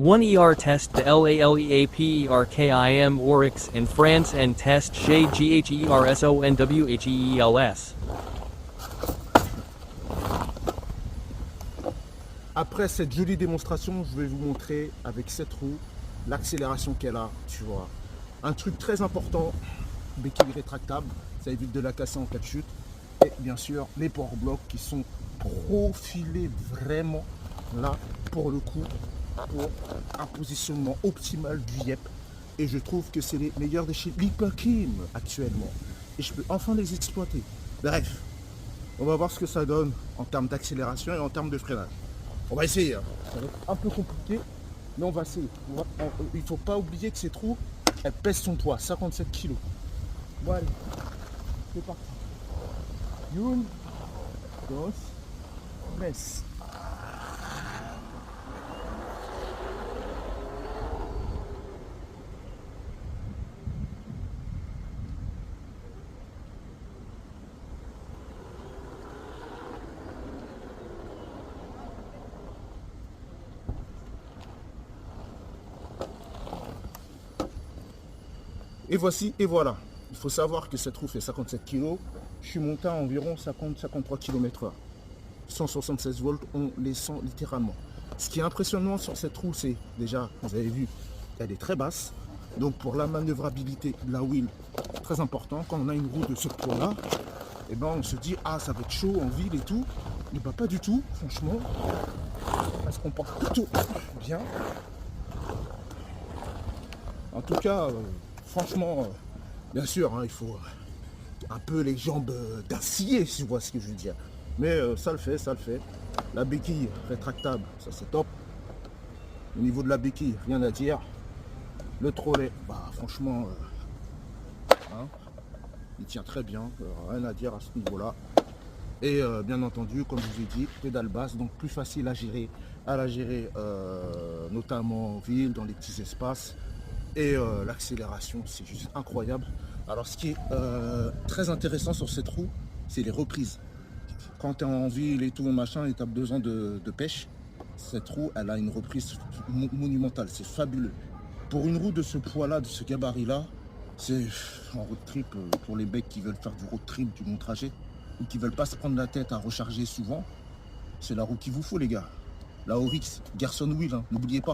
1ER test the LALEAPERKIM Oryx in France and test chez GHERSONWHEELS. Après cette jolie démonstration, je vais vous montrer avec cette roue l'accélération qu'elle a, tu vois. Un truc très important, béquille rétractable, ça évite de la casser en cas de chute. Et bien sûr, les power blocks qui sont profilés vraiment là, pour le coup, pour un positionnement optimal du YEP. Et je trouve que c'est les meilleurs de chez Lipakim actuellement. Et je peux enfin les exploiter. Bref, on va voir ce que ça donne en termes d'accélération et en termes de freinage. On va essayer, hein. Ça va être un peu compliqué, mais on va essayer. Il ne faut pas oublier que cette roue, elle pèse son poids, 57 kg. Bon allez, c'est parti. Une, dos, tres. Et voici, et voilà. Il faut savoir que cette roue fait 57 kg. Je suis monté à environ 50-53 km/h. 176 volts, on les sent littéralement. Ce qui est impressionnant sur cette roue, c'est déjà, vous avez vu, elle est très basse. Donc pour la manœuvrabilité de la wheel, très important. Quand on a une roue de ce poids-là, et ben on se dit, ah ça va être chaud en ville et tout. Mais bah, pas du tout, franchement. Elle se comporte plutôt bien. En tout cas, franchement, bien sûr, hein, il faut un peu les jambes d'acier, si tu vois ce que je veux dire. Mais ça le fait, ça le fait. La béquille rétractable, ça c'est top. Au niveau de la béquille, rien à dire. Le trolley, bah franchement, hein, il tient très bien, rien à dire à ce niveau-là. Et bien entendu, comme je vous ai dit, pédale basse, donc plus facile à la gérer, notamment en ville, dans les petits espaces. Et l'accélération, c'est juste incroyable. Alors ce qui est très intéressant sur cette roue, c'est les reprises. Quand tu es en ville et tout, machin, et tu as besoin de pêche, cette roue, elle a une reprise monumentale. C'est fabuleux. Pour une roue de ce poids-là, de ce gabarit-là, c'est en road trip, pour les mecs qui veulent faire du road trip, du long trajet, ou qui veulent pas se prendre la tête à recharger souvent, c'est la roue qu'il vous faut, les gars. La Oryx, Gerson Wheel, hein, n'oubliez pas.